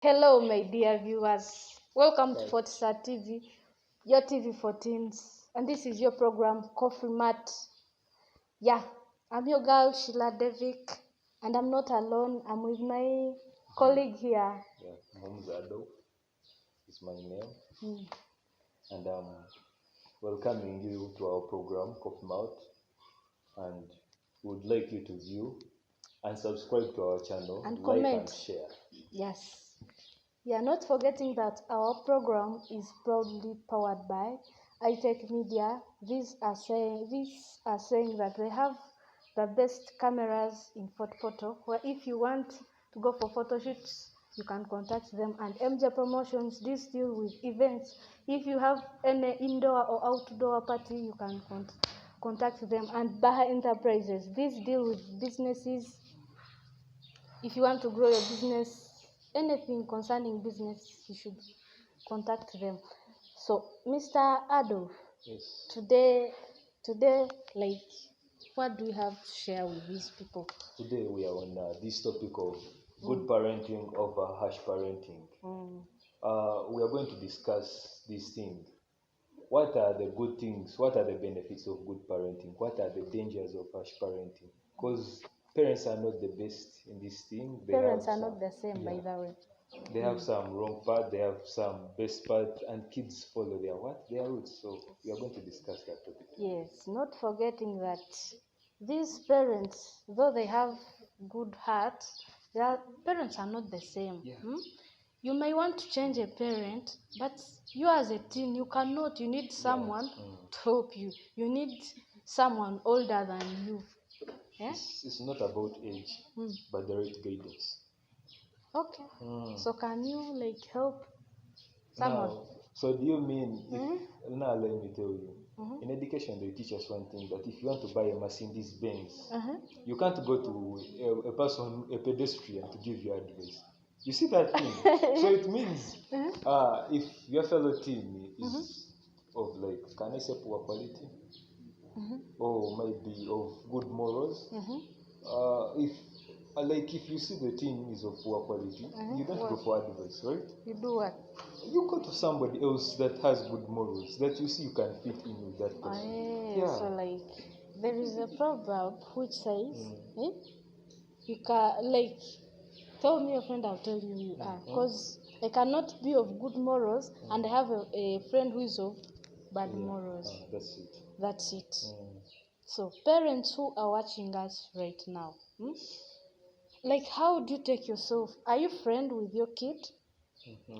Hello, my dear viewers. Welcome to Right. Fortsat TV, your TV for teens, and this is your program Coffee Mat. Yeah, I'm your girl Sheila Devick, and I'm not alone. I'm with my colleague here. Yeah, Mumzado is my name, Hmm. and I'm welcoming you to our program, Coffee Mouth, and would like you to view and subscribe to our channel, And like and comment. share. Yes. Yeah, not forgetting that our program is proudly powered by iTech Media. These are saying that they have the best cameras in Fort Portal, where if you want to go for photo shoots, you can contact them. And MJ Promotions, this deal with events. If you have any indoor or outdoor party, you can contact them. And Baha Enterprises, this deal with businesses. If you want to grow your business, anything concerning business, you should contact them. So, Mr. Adolf, Yes. today, like, what do you have to share with these people? Today we are on this topic of good parenting over harsh parenting. We are going to discuss this thing. What are the good things? What are the benefits of good parenting? What are the dangers of harsh parenting? Because parents are not the best in this thing. Parents are not the same, by the way. They have some wrong part, they have some best part, and kids follow their roots. So we are going to discuss that topic. Yes, not forgetting that these parents, though they have good hearts, their parents are not the same. Yeah. You may want to change a parent, but you as a teen, you cannot. You need someone to help you. You need someone older than you. Yeah? It's not about age, but the right guidance. Okay. So can you help someone? Now, so do you mean if now let me tell you, in education they teach us one thing, that if you want to buy a Mercedes Benz, you can't go to a person, a pedestrian, to give you advice. You see that thing? So it means if your fellow team is of, like, can I say, poor quality, or maybe of good morals, if like if you see the team is of poor quality, you don't go for advice, right? You do what? You go to somebody else that has good morals, that you see you can fit in with that person. So there is a proverb which says, you can tell me your friend, I'll tell you you are. Because I cannot be of good morals and I have a friend who is of bad morals. That's it. That's it. So parents who are watching us right now, how do you take yourself? Are you friend with your kid?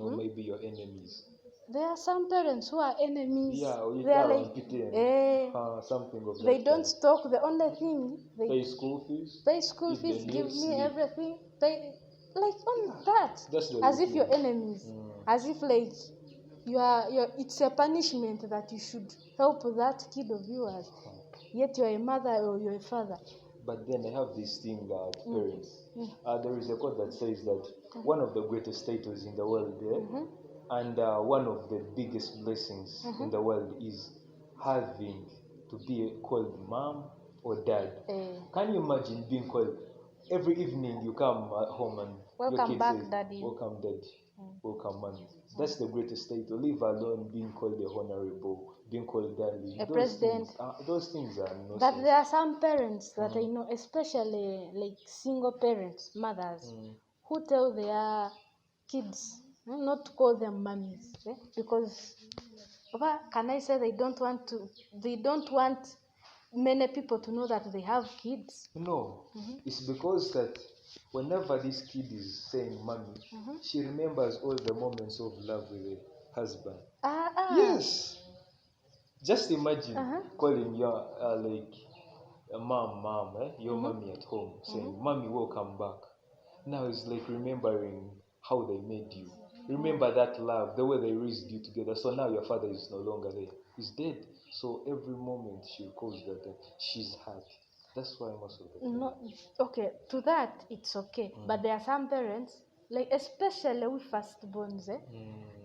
Or maybe your enemies. There are some parents who are enemies. Yeah, they are something of that. They don't talk. The only thing they pay school fees. Pay school fees, give me sleep. everything. Pay on that. That's the as if thing. you're enemies. As if it's a punishment that you should help that kid of yours. Yet you're a mother or you're a father. But then I have this thing about parents. There is a quote that says that one of the greatest titles in the world, and one of the biggest blessings in the world is having to be called mom or dad. Can you imagine being called every evening? You come home and welcome your kid back, says, daddy. "Welcome, dad. Welcome, mommy." That's the greatest title. Leave alone being called the honorable, being called daddy. A president. Those things are nonsense. But there are some parents that I know, especially single parents, mothers, who tell their kids not to call them mummies, because can I say they don't want many people to know that they have kids? No, it's because that whenever this kid is saying mommy, she remembers all the moments of love with the husband. Yes. Just imagine calling your mom, your mommy at home, saying, "Mommy, welcome back." Now it's like remembering how they made you. Remember that love, the way they raised you together. So now your father is no longer there. He's dead. So every moment she calls that she's happy. That's why most of the time. No, okay, to that it's okay. But there are some parents, especially with firstborns,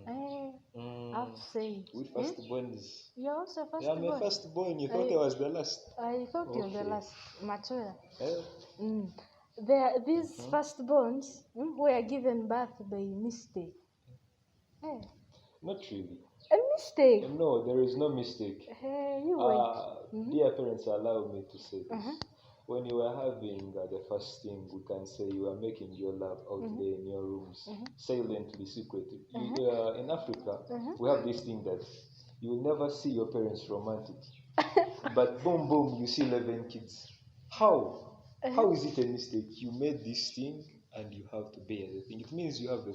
I've said. With firstborns. You're also a firstborn. Yeah, I'm a firstborn. You thought I was the last. I thought you're the last. Mature. these firstborns were given birth by mistake. Hey. Not really. A mistake? No, there is no mistake. Hey, you wait. Dear parents, allow me to say this. When you were having the first thing, we can say you are making your love out there in your rooms, silently, secretly. In Africa, we have this thing that you will never see your parents romantic. But boom, boom, you see 11 kids. How? How is it a mistake? You made this thing and you have to bear the thing. It means you have the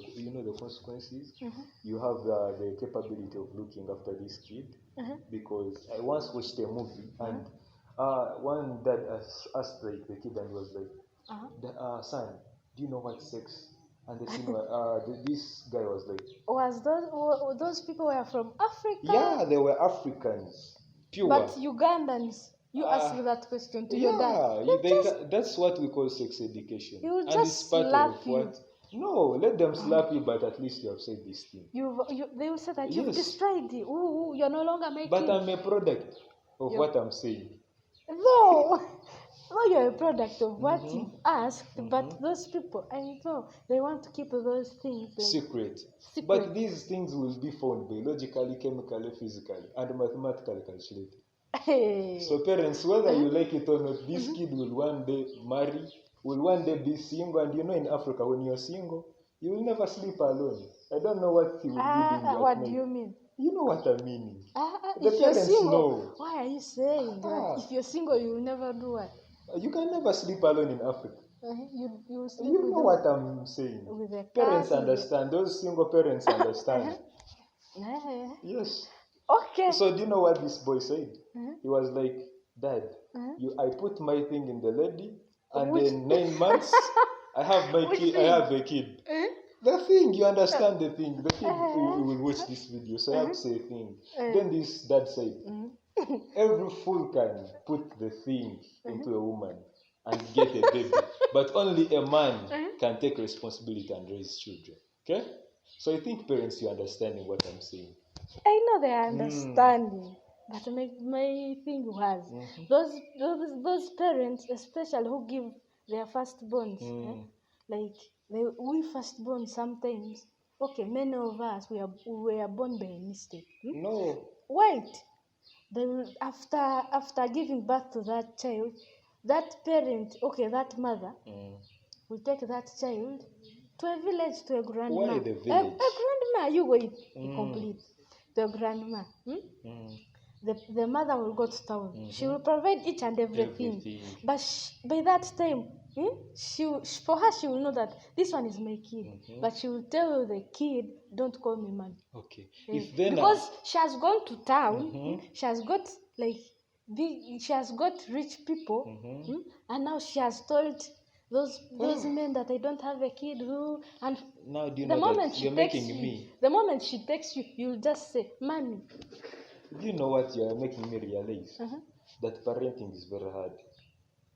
consequences. You have the capability of looking after this kid. Because I once watched a movie and one dad asked like the kid and was like, son, do you know what sex? And the scene this guy was like, was those people were from Africa? Yeah, they were Africans. Pure. But Ugandans, you ask that question to your dad. That's what we call sex education. He will just slap you. No, let them slap you, but at least you have said this thing. They will say that you've destroyed it. Ooh, you're no longer making. But I'm a product of what I'm saying. No, you're a product of what you've asked, but those people, I know, they want to keep those things secret. But these things will be found biologically, chemically, physically, and mathematically calculated. Hey. So parents, whether you like it or not, this kid will one day marry, will one day be single, and in Africa, when you're single, you will never sleep alone. I don't know what he will be doing. What do you mean? You know what I'm meaning. The parents know. Why are you saying that? If you're single, you will never do what? You can never sleep alone in Africa. You sleep You know what I'm saying. Parents understand. Those single parents understand. Yes. Okay. So do you know what this boy said? He was like, Dad, I put my thing in the lady, and then 9 months, I have my kid. I have a kid. The thing, you understand the thing. The kid will watch this video, so I have to say a thing. Then this dad said, every fool can put the thing into a woman and get a baby, but only a man can take responsibility and raise children. Okay? So I think parents, you're understanding what I'm saying. I know they are understanding, but my thing was those parents, especially who give their firstborns, like we firstborn sometimes. Okay, many of us we were born by mistake. No. Wait. They will, after giving birth to that child, that parent, that mother, will take that child to a village, to a grandma. Why the village? A grandma, you wait, complete. The grandma. The mother will go to town. She will provide each and everything. But by that time, for her, she will know that this one is my kid. But she will tell the kid, don't call me mommy. Okay. Because she has gone to town, she has got she has got rich people, and now she has told those men that I don't have a kid and now do you know that you're making me? The moment she texts you, you'll just say, Mommy. Do you know what you're making me realize? That parenting is very hard.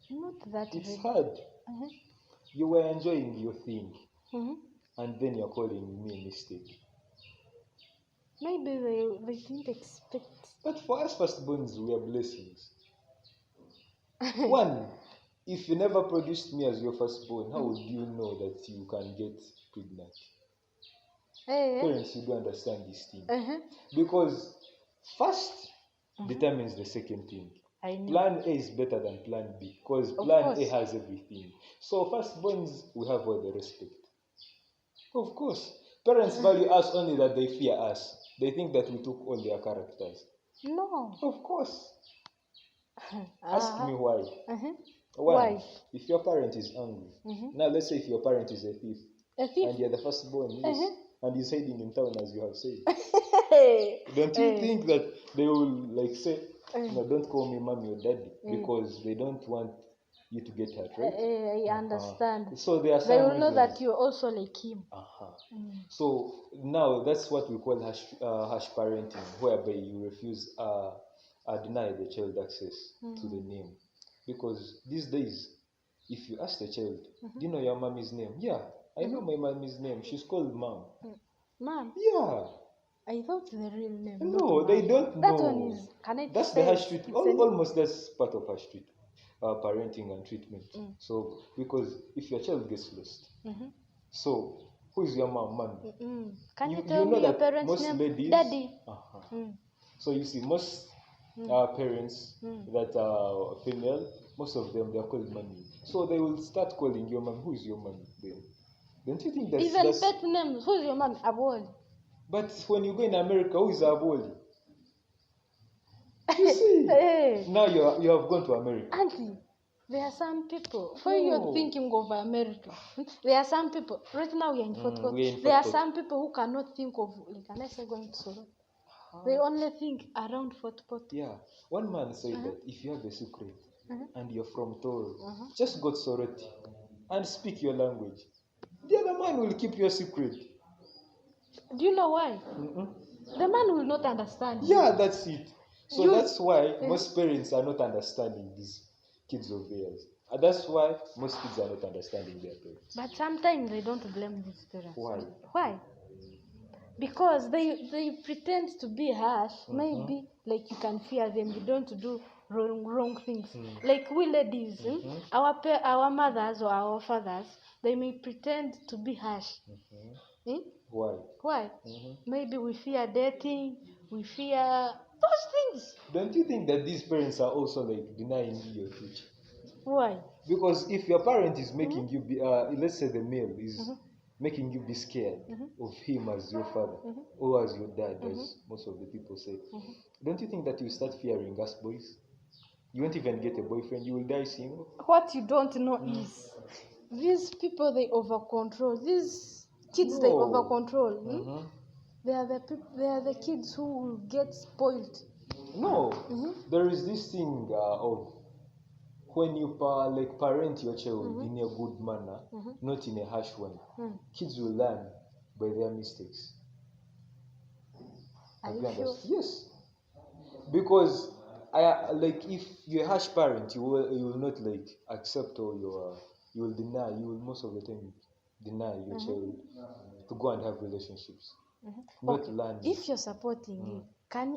Not that it's hard. You were enjoying your thing, and then you're calling me a mistake. Maybe they didn't expect. But for us firstborns, we are blessings. One, if you never produced me as your firstborn, how would you know that you can get pregnant? Parents, you do understand this thing. Because first determines the second thing. Plan A is better than plan B, because plan A has everything. So firstborns, we have all the respect. Of course. Parents value us only that they fear us. They think that we took all their characters. No. Of course. Ask me why. Why? If your parent is angry. Now let's say if your parent is a thief. And you're the firstborn, and he's hiding in town, as you have said. Don't you think that they will say, no, don't call me mommy or daddy, because they don't want you to get hurt, right? I understand. So they will know that you're also like him. So now that's what we call harsh parenting, whereby you refuse deny the child access to the name. Because these days, if you ask the child, do you know your mommy's name? Yeah, I know my mommy's name. She's called Mom. Mom? Yeah. I thought the real name. No, they don't know. That one is. That's the harsh treatment. Almost that's part of harsh treatment. parenting and treatment. So because if your child gets lost, Mm-hmm. so who is your mom? Mommy. Can you You tell know me your that parents' most name? ladies, Daddy. So you see most parents that are female, most of them they are called mommy. So they will start calling your mom. Who is your mommy? Then don't you think Even that's pet names. Who's your mom? Abol. But when you go in America, who is Aboli? You see, Hey. now you have gone to America. Auntie, there are some people. When you're thinking of America, there are some people. Right now we are in Fort Worth. There are some people who cannot think of, like, unless they're going to Soro. They only think around Fort Worth. Yeah. One man said that if you have a secret and you're from Toro, just go to Soroti and speak your language. The other man will keep your secret. Do you know why? The man will not understand. Yeah, that's it. So that's why most parents are not understanding these kids of theirs. And that's why most kids are not understanding their parents. But sometimes they don't blame these parents. Why? Why? Because they pretend to be harsh. Maybe like you can fear them. You don't do wrong things. Like we ladies, our mothers or our fathers, they may pretend to be harsh. Why? Why? Maybe we fear dating. We fear those things. Don't you think that these parents are also like denying you your future? Why? Because if your parent is making you be, let's say the male is making you be scared of him as your father or as your dad, as most of the people say, don't you think that you start fearing us boys? You won't even get a boyfriend. You will die single. What you don't know is these people they over control. These kids they over control. They are the kids who will get spoiled. No, there is this thing of when you parent your child in a good manner, not in a harsh one. Kids will learn by their mistakes. Are you sure? Yes, because if you're a harsh parent, you will not like accept all your you will deny. You will most of the time deny your child to go and have relationships. Not learn. If you're supporting him,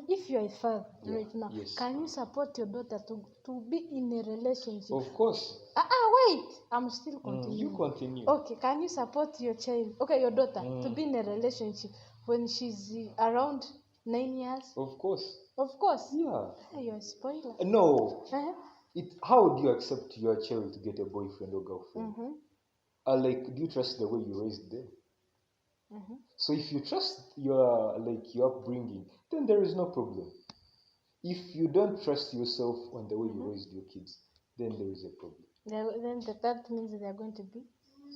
if you're a father right now, can you support your daughter to be in a relationship? Of course. Wait, I'm still continuing. You continue. Okay, can you support your child, your daughter, to be in a relationship when she's around 9 years? Of course. Of course. Yeah. You're a spoiler. No. How would you accept your child to get a boyfriend or girlfriend? Do you trust the way you raised them? So if you trust your upbringing, then there is no problem. If you don't trust yourself on the way you raised your kids, then there is a problem. Then that means they are going to be?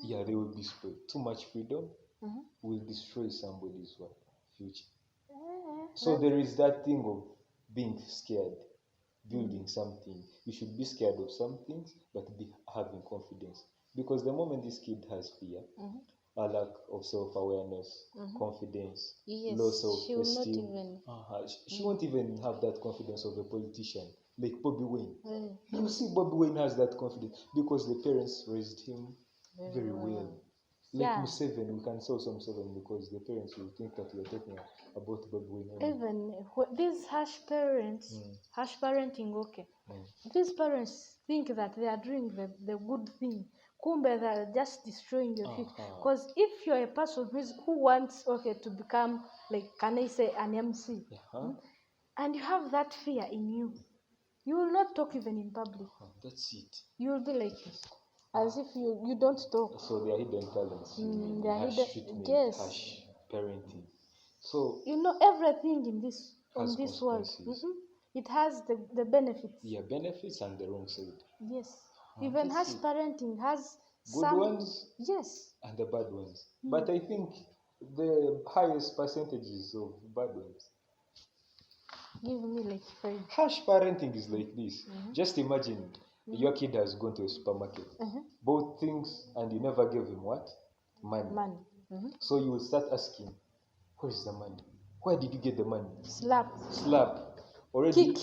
Yeah, they will be spoiled. Too much freedom will destroy somebody's future. So there is that thing of being scared, building something. You should be scared of some things, but be having confidence. Because the moment this kid has fear, a lack of self-awareness, confidence, low self-esteem, she won't even have that confidence of a politician like Bobby Wayne. You see, Bobby Wayne has that confidence because the parents raised him very well. Like Museveni, we can say some Museveni because the parents will think that we are talking about Bobby Wayne. Even these harsh parents, harsh parenting, these parents think that they are doing the good thing. Kumbe, they're just destroying your future. Because if you're a person who wants to become, like, can I say, an MC, and you have that fear in you, you will not talk even in public. That's it. You will be like, as if you don't talk. So they are hidden talents. They are harsh hidden. treatment, Yes. harsh parenting. So everything in this world. It has the benefits. Yeah, benefits and the wrong side. Yes. Even harsh parenting has good ones. Yes. And the bad ones. But I think the highest percentages of bad ones. Give me like 5. Harsh parenting is like this. Just imagine your kid has gone to a supermarket, bought things, and you never gave him what? Money. So you will start asking, where is the money? Where did you get the money? Slap. Already? Kick.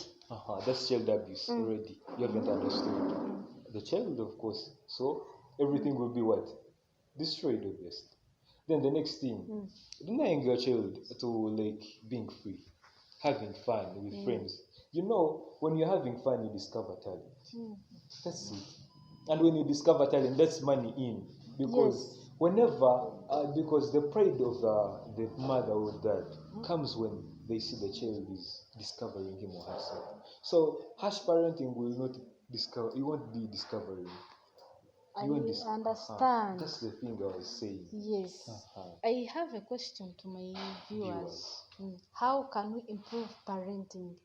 That's child abuse already. You haven't understood. The child, of course. So everything will be what? Destroyed, obviously. Then the next thing, denying your child to being free, having fun with friends. You know, when you're having fun, you discover talent. That's it. And when you discover talent, that's money in. Because whenever, because the pride of the mother or dad comes when they see the child is discovering him or herself. So harsh parenting will not discover. You won't be discovering. You won't understand. That's the thing I was saying. Yes. I have a question to my viewers. How can we improve parenting?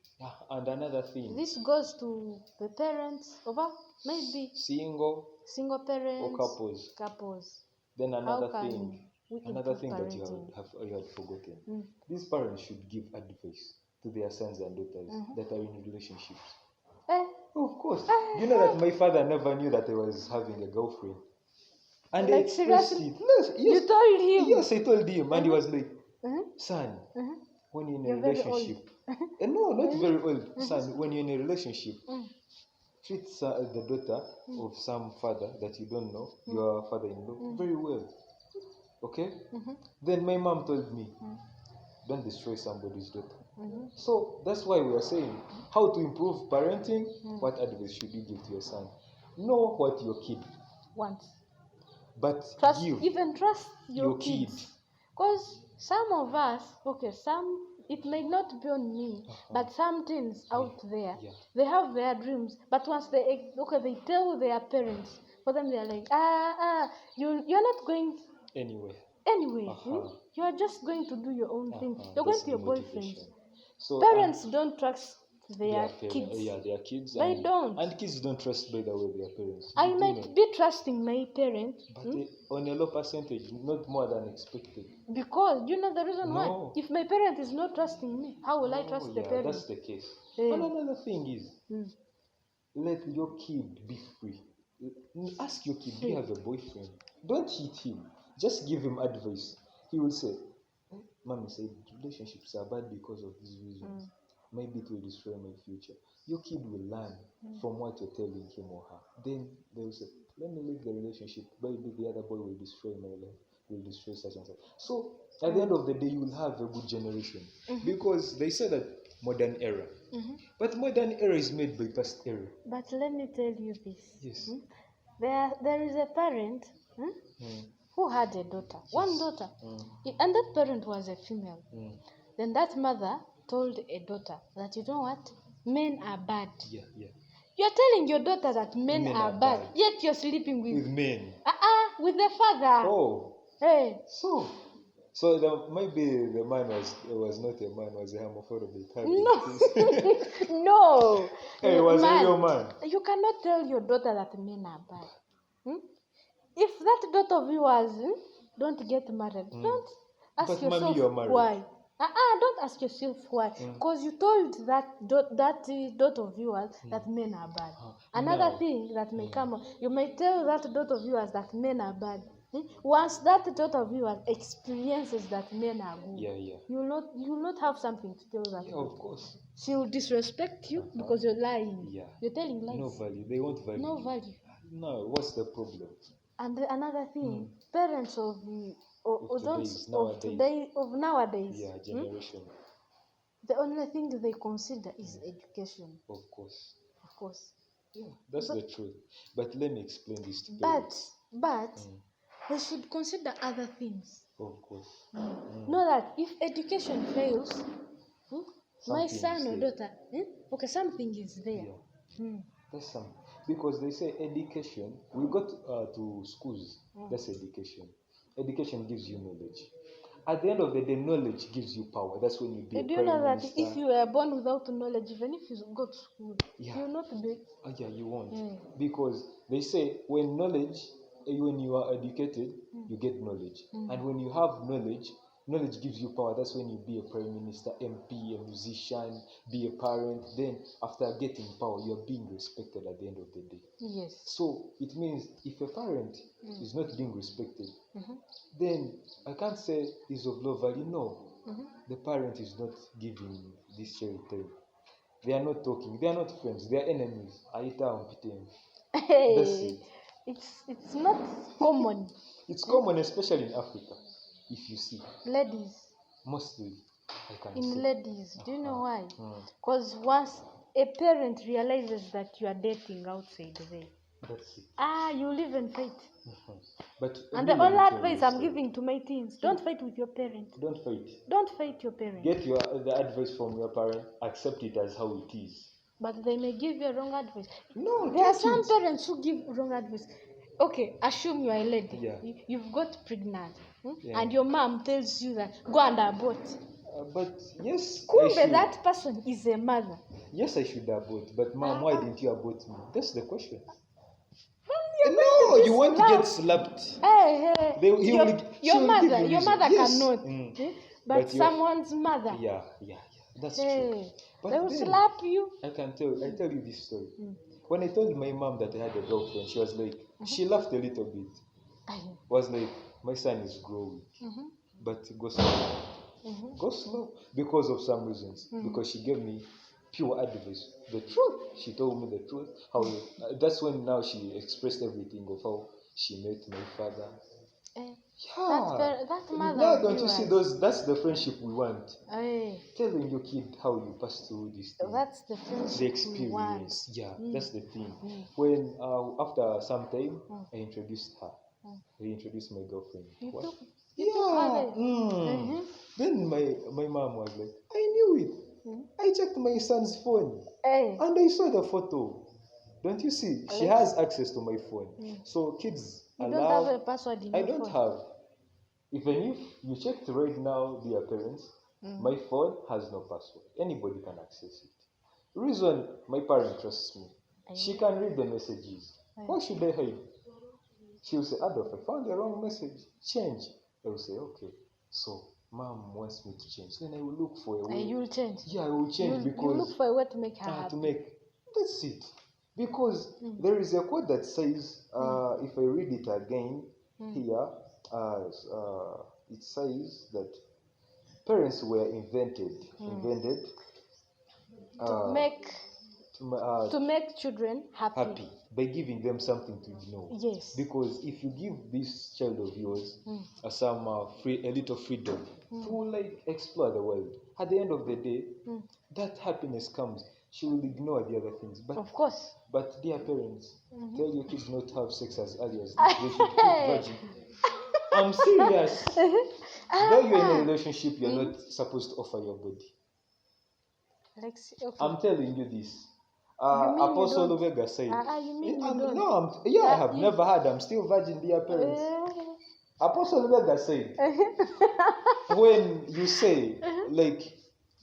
And another thing. This goes to the parents of maybe single parents or couples. Then another thing that you had forgotten. These parents should give advice to their sons and daughters that are in relationships. Of course. You know that my father never knew that I was having a girlfriend. And like, I expressed it. Yes. You told him? Yes, I told him. And he was like, son, when you're in a relationship. No, not very old. Son, when you're in a relationship, treat the daughter of some father that you don't know, your father-in-law, very well. Okay? Then my mom told me, don't destroy somebody's daughter. So that's why we are saying how to improve parenting. What advice should you give to your son? Know what your kid wants, but trust your kids. Because some of us, it may not be on me, but some teens out there, they have their dreams, but once they tell their parents, for them they're like, you're not going anywhere. You are just going to do your own thing. You're going to your boyfriend. So parents don't trust their kids. Their kids. They don't. And kids don't trust, by the way, their parents. I might be trusting my parents. But on a low percentage, not more than expected. Because, you know the reason why? If my parent is not trusting me, how will I trust the parent? That's the case. And another thing is, let your kid be free. Ask your kid, do you have a boyfriend? Don't cheat him. Just give him advice. He will say, Mommy said relationships are bad because of these reasons. Maybe it will destroy my future. Your kid will learn from what you're telling him or her. Then they will say, let me leave the relationship. Maybe the other boy will destroy my life, will destroy such and such. So at the end of the day, you will have a good generation. Because they say that modern era. But modern era is made by past era. But let me tell you this. Yes. There is a parent who had a daughter, one daughter, and that parent was a female. Then that mother told a daughter that, you know what, men are bad. You're telling your daughter that men are bad, yet you're sleeping with men. With the father. Hey. So maybe the man was not a man, was a homophobic. No. No. Hey, was a real man. You cannot tell your daughter that men are bad. If that daughter of yours don't get married, don't ask yourself mommy, you're married. Why. Don't ask yourself why. Because you told that daughter of yours that men are bad. Another thing that may come up, you may tell that daughter of yours that men are bad. Once that daughter of yours experiences that men are good, you will not have something to tell that. Of course. She will disrespect you because you're lying. You're telling lies. No value. They want value. No value. No. What's the problem? And another thing, parents of nowadays, generation. The only thing they consider is education. Of course. Yeah, that's the truth. But let me explain this to parents. But they should consider other things. Of course. Know that if education fails, my son or daughter, something is there. That's something. Because they say education, we got to schools, that's education. Education gives you knowledge. At the end of the day, knowledge gives you power. That's when you be a prime minister. Do you know that if you were born without knowledge, even if you go to school, you will not be... you won't. Because they say when you are educated, you get knowledge. And when you have knowledge gives you power. That's when you be a prime minister, MP, a musician, be a parent. Then after getting power, you're being respected at the end of the day. Yes. So it means if a parent is not being respected, then I can't say he's of low value. No. The parent is not giving this child time. They are not talking. They are not friends. They are enemies. Hey, that's it. It's not common. It's common, especially in Africa. If you see ladies, mostly, I can in say. ladies, do you know why? Because once a parent realizes that you are dating outside there, That's it. you'll even fight. But And the let me only tell advice you a I'm story. giving to my teens, don't fight with your parent. Don't fight. Don't fight your parent. Get the advice from your parent. Accept it as how it is. But they may give you wrong advice. No, There are take some it. parents who give wrong advice. Okay, assume you are a lady. Yeah. You've got pregnant. Yeah. And your mom tells you that go and abort. But yes, I Kumbe, should. that person is a mother. Yes, I should abort. But mom, why didn't you abort me? That's the question. No, You want to get slapped. Hey, your mother yes. cannot. But But someone's mother. Yeah. That's true. But they will then, slap you. I tell you this story. When I told my mom that I had a girlfriend, she was like, she laughed a little bit. Was like, my son is growing, but go slow. Go slow because of some reasons. Because she gave me pure advice, the truth. She told me the truth. How that's when now she expressed everything of how she met my father. That mother. Now don't you see those? That's the friendship we want. Hey. Telling your kid how you pass through this thing. That's the friendship the experience. We want. Yeah, that's the thing. When after some time, I introduced her. I introduced my girlfriend. Then my mom was like, I knew it. I checked my son's phone and I saw the photo. Don't you see? She has access to my phone. So kids, you don't have a password in your phone. I don't have. Even if you checked right now, dear parents, my phone has no password. Anybody can access it. Reason my parent trusts me. She can read the messages. Why should I hide? She will say, Adolf, I found the wrong message. Change. I will say, okay. So mom wants me to change. Then I will look for a way. You will change. Yeah, I will change because you look for a way to make her happy. That's it. Because there is a quote that says, if I read it again here, it says that parents were invented to make children happy by giving them something to ignore. Yes. Because if you give this child of yours a little freedom to like explore the world, at the end of the day, that happiness comes. She will ignore the other things. But of course. But dear parents, tell your kids not to have sex as early as they should keep virgin. I'm serious. Though you're in a relationship, you're not supposed to offer your body. Okay. I'm telling you this. Apostle Vega said. You mean you don't? No, I have never had. I'm still virgin, dear parents. Apostle Vega said, when you say, like,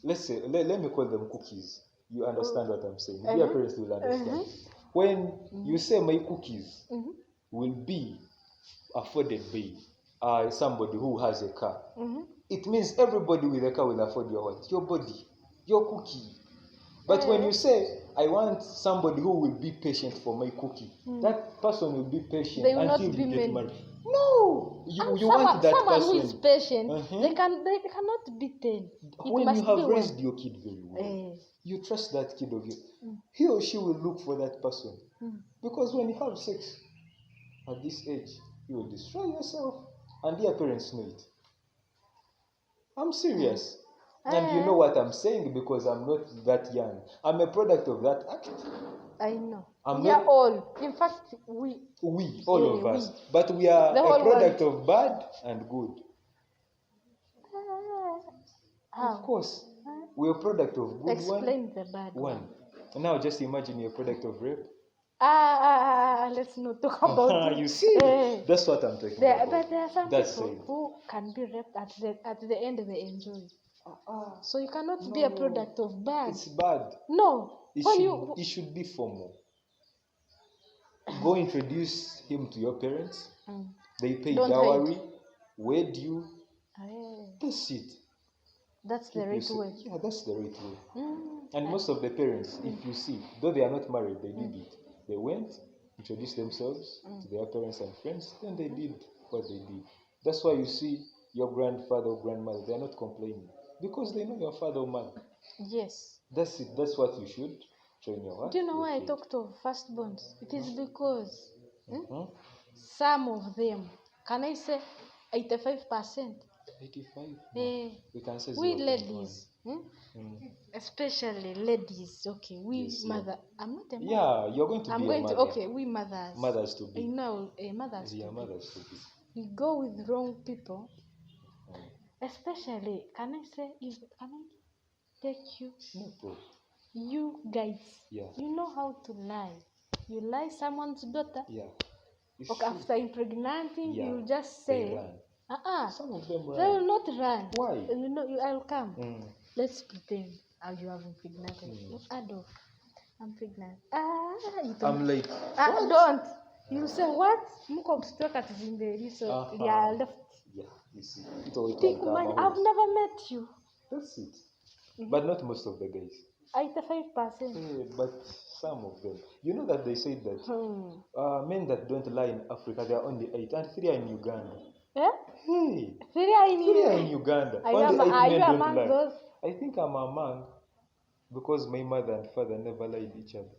let's say, let me call them cookies. You understand what I'm saying? Dear parents will understand. When you say my cookies will be afforded by somebody who has a car, it means everybody with a car will afford your what? Your body, your cookie. But when you say, I want somebody who will be patient for my cookie, that person will be patient until you get married. No, you want that someone person who is patient. They cannot be 10. When you have raised your kid very well, you trust that kid of you. He or she will look for that person. Because when you have sex at this age, you will destroy yourself. And their parents know it. I'm serious. And you know what I'm saying because I'm not that young. I'm a product of that act. I know. We are all. In fact, all of us. But we are a product of bad and good. Of course. We're a product of good. Explain the bad one. And now just imagine you're a product of rape. Let's not talk about it. You see? That's what I'm talking about. But there are some people who can be raped at the end they enjoy. So you cannot be a product of bad. It's bad. No. It should be formal. Go introduce him to your parents. They pay dowry, wed you. That's it. That's the right way. Yeah, that's the right way. And most of the parents, if you see, though they are not married, they did it. They went, introduced themselves to their parents and friends, then they did what they did. That's why you see your grandfather or grandmother, they are not complaining. Because they know your father or mother. Yes. That's it. That's what you should train your heart. Do you know why I talked of firstborns? It is because some of them, can I say 85%? 85? No. We can say we ladies, Especially ladies. Okay, we Yes, yeah. mother. I'm not a mother. Yeah, you're going to I'm be going a to. mother. Okay, we mothers. Mothers to be. Mothers Yeah, to be. mothers to be. We go with wrong people. Especially, can I take you? No problem. You guys. Yeah. You know how to lie. You lie someone's daughter. Yeah. It's Okay, true. after impregnating, Yeah, you'll just they say, run. Some of them they will run. not run. Why? I'll come. Let's pretend you have impregnated. Adolf, I'm pregnant. I'm late. Don't. You say what? Mko msitoka tizimbe so left. Yeah, you see. I've never met you. That's it. But not most of the guys. 85%. But some of them. You know that they say that men that don't lie in Africa, there are only 8, and 3 are in Uganda. Yeah? Hey, 3 are in Uganda. Only 8 men don't lie. Those? I think I'm among, because my mother and father never lied each other.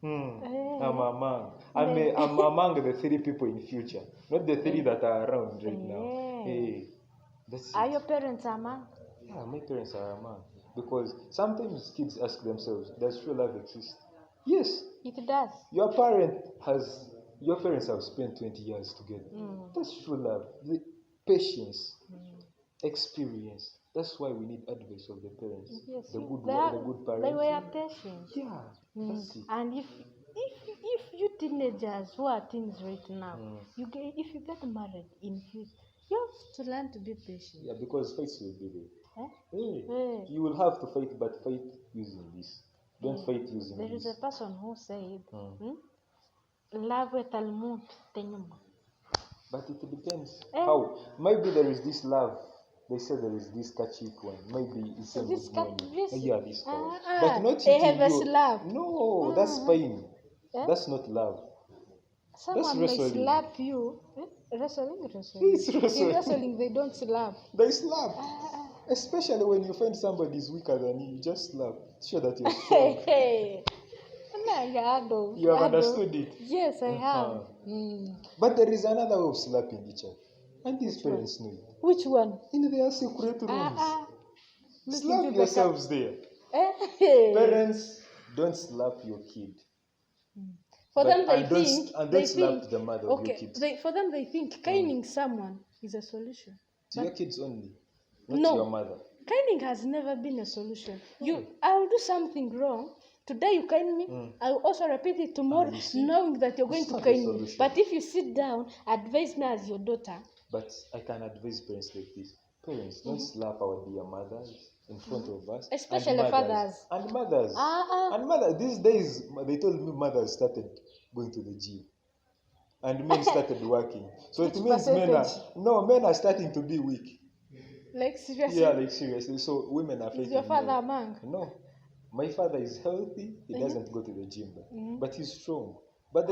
I'm among. I'm among the 3 people in future, not the 3 that are around right now. Hey, that's it. Are your parents among? Yeah, my parents are among. Because sometimes kids ask themselves, does true love exist? Yes. It does. Your parents have spent 20 years together. That's true love. The patience, experience. That's why we need advice of the parents. Yes, the good parents. They were patient. Yeah, that's it. And if you teenagers who are teens right now, if you get married in future, you have to learn to be patient. Yeah, because fights will be there. Hey. You will have to fight, but fight using this. Don't fight using There this. There is a person who said, love etalmut tenyuma. But it depends. How? Maybe there is this love. They say there is this touchy one. Maybe it's a good money. Yeah, this power. But not they have a slap. No, that's pain. That's not love. Someone may slap you. Wrestling. It's wrestling. In wrestling, they don't slap. They slap. Especially when you find somebody is weaker than you, just slap. Show that you're strong. You have understood it? Yes, I have. But there is another way of slapping each other. And these parents know it. Which one? In their secret rooms. Slap yourselves there. Parents, don't slap your kid. For them, they think. And don't slap the mother of your kids. For them, they think caning someone is a solution. To your kids only, not to your mother. Caning has never been a solution. I will do something wrong. Today you cane me, I will also repeat it tomorrow, knowing that you're going to cane me. But if you sit down, advise me as your daughter. But I can advise parents like this. Parents, don't slap our dear mothers in front of us. Especially fathers. And mothers. And mothers. These days, they told me mothers started going to the gym. And men started working. So it means men are starting to be weak. Like seriously? Yeah, like seriously. So women are fighting. Is your father among? No. My father is healthy. He doesn't go to the gym, but he's strong. But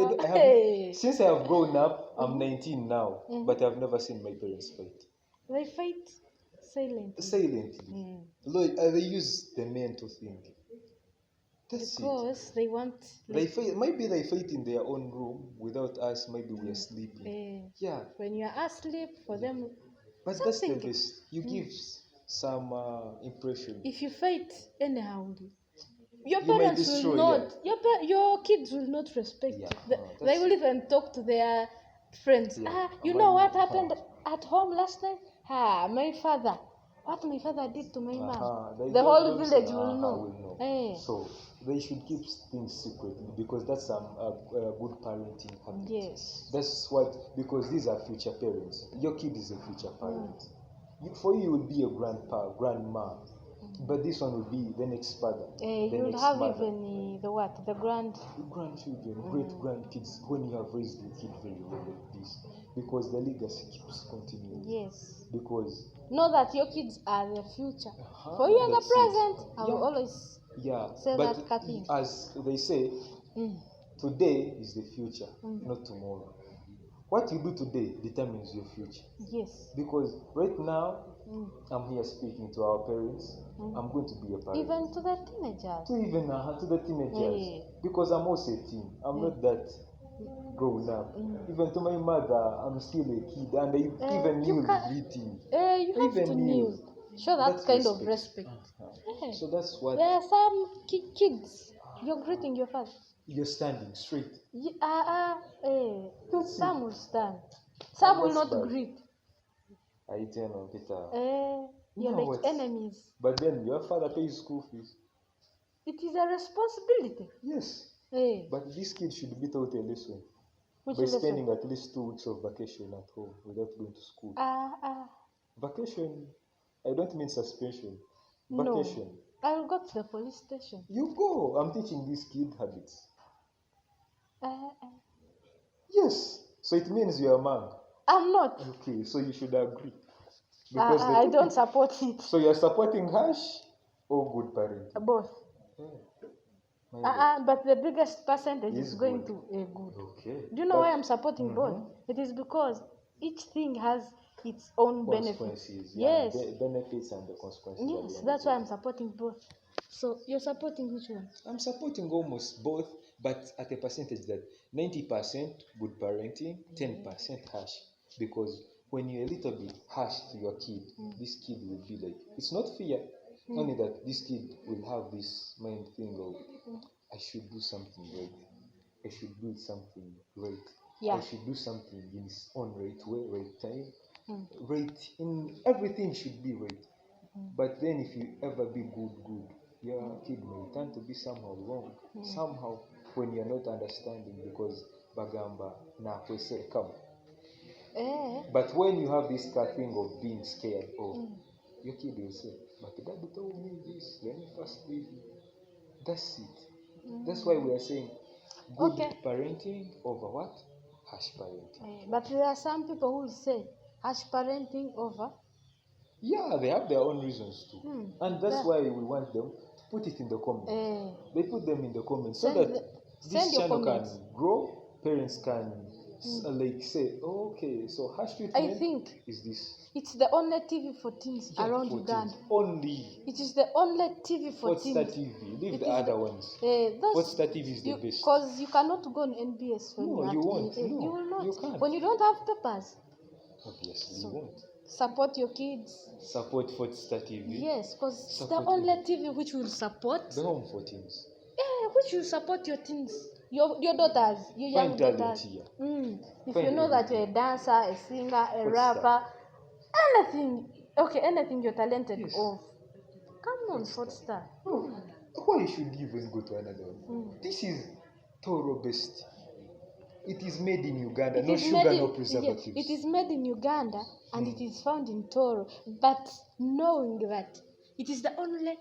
since I have grown up, I'm 19 now, but I've never seen my parents fight. They fight silently. Silently. They use the men to think. That's because they want. They fight. Maybe they fight in their own room without us. Maybe we are sleeping. Yeah. When you are asleep, for them. But that's the best. You give some impression. If you fight anyhow, your parents will not. Your kids will not respect you. They will even talk to their friends. You know what happened at home last night? My father. What my father did to my mom. The whole village will know. So they should keep things secretly because that's good parenting habit. Yes. That's what, because these are future parents. Your kid is a future parent. For you will be a grandpa, grandma. But this one will be the next father. You will have even the grandchildren, great grandkids when you have raised your kid very well like this. Because the legacy keeps continuing. Yes. Because know that your kids are the future. For you are the present. I will always say that, Kathy. As they say, today is the future, not tomorrow. What you do today determines your future. Yes. Because right now, I'm here speaking to our parents. I'm going to be a parent. Even to the teenagers. To the teenagers. Because I'm also a teen. I'm not that grown up. Even to my mother, I'm still a kid. And I even kneel greeting. You have to kneel. Show that That's kind of respect. Yeah. So that's what There are some kids. You're greeting your father. you're standing straight. That's Some it. will stand. Some will That's not bad. greet. I tell you, Peter. You're No, like what? enemies. But then your father pays school fees. It is a responsibility. Yes. Eh, But this kid should be taught a lesson which by lesson? spending at least 2 weeks of vacation at home without going to school. Vacation, I don't mean suspension. Vacation. No. I will go to the police station. You go. I'm teaching this kid habits. Uh, Yes. So it means you're a man. I'm not. Okay, so you should agree. I don't support it. So you're supporting Harsh or good parenting? Both. But the biggest percentage is going to a good. Okay. Do you know why I'm supporting both? It is because each thing has its own benefits. Yes. Benefits and the consequences. Yes, that's why I'm supporting both. So you're supporting which one? I'm supporting almost both, but at a percentage that 90% good parenting, 10% harsh. Because when you're a little bit harsh to your kid, this kid will be like, it's not fear, only that this kid will have this mind thing of, I should do something right. I should do something right. Yeah. I should do something in its own right way, right time. Right, in everything should be right. But then if you ever be good, your kid may turn to be somehow wrong. Somehow when you're not understanding because bagamba na kwese come. But when you have this thing of being scared of, your kid will say, but daddy told me this, let me first leave you. That's it. That's why we are saying good parenting over what? Harsh parenting. But there are some people who will say harsh parenting over. Yeah, they have their own reasons too. And that's why we want them to put it in the comments. They put them in the comments so that this channel can grow. Parents can like say, oh, okay, so harsh treatment I think is this. It's the only TV for teens around Uganda. Only. It is the only TV for teens. What's the TV? Leave the other ones. What's the TV is the best. Because you cannot go on NBS when no, you won't. No, you will not. You can't. When you don't have papers. Obviously, you won't. Support your kids. Support Footsta TV. Yes, because it's the only TV which will support. The home for teens. Which will support your teens. Your daughters, your young daughters. If you know that you're a dancer, a singer, a rapper, anything you're talented of, come on, Footsta. Why should you even go to another one? This is Toro best. It is made in Uganda, no sugar, no preservatives. It is made in Uganda and it is found in Toro. But knowing that it is the only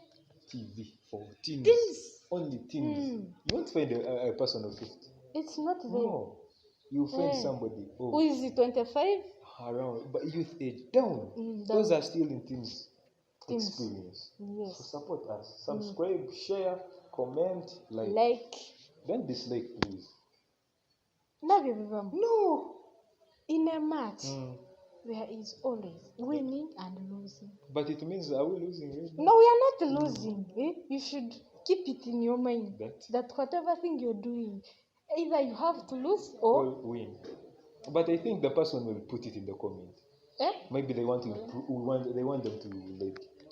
TV for teens. Only teens. You won't find a person of 50. It's not there. No. You find somebody who is 25? Around, but youth age down. Those are still in teens experience. Yes. So support us. Subscribe, share, comment, like. Don't dislike, please. No. In a match, there is always winning and losing. But it means, are we losing? Right? No, we are not losing. You should keep it in your mind that whatever thing you're doing, either you have to lose or win. But I think the person will put it in the comment. Maybe they want to improve. They want them to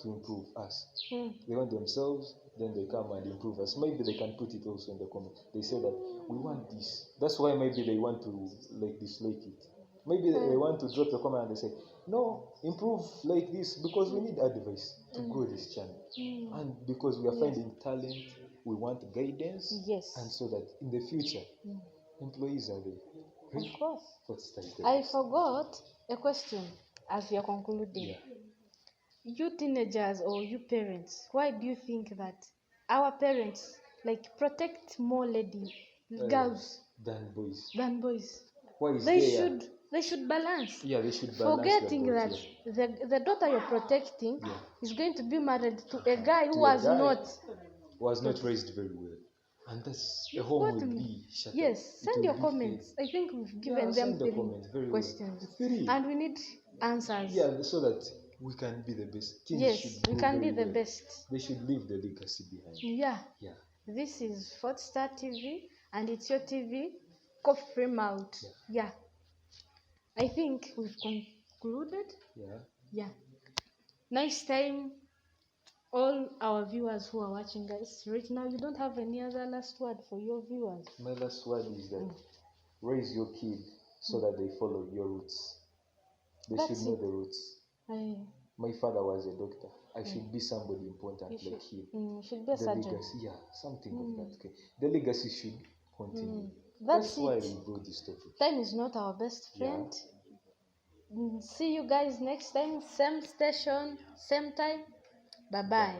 improve us. They want themselves. Then they come and improve us. Maybe they can put it also in the comment. They say that we want this. That's why maybe they want to dislike it. Maybe they want to drop the comment and they say, no, improve like this because we need advice to grow this channel. And because we are finding talent, we want guidance. Yes. And so that in the future, employees are there. Right? Of course. I forgot a question as we are concluding. You teenagers or you parents, why do you think that our parents protect more girls than boys? Why is they should balance. Yeah, they should balance. Forgetting that the daughter you're protecting is going to be married to a guy who was not raised very well. And that's the home will be shut up. Yes, send your comments. I think we've given them 3 questions. And we need answers. Yeah, so that we can be the best. Yes, we can be the best. They should leave the legacy behind. Yeah. This is Footsta TV and it's your TV, Coffee Free Mouth. Yeah. I think we've concluded. Yeah. Next time, all our viewers who are watching us right now, you don't have any other last word for your viewers? My last word is that raise your kid so that they follow your roots. They should know the roots. My father was a doctor. I should be somebody important like him. Should be a surgeon. Legacy, something of that. Okay. The legacy should continue. That's why we brought this topic. Time is not our best friend. See you guys next time. Same station, same time. Bye-bye.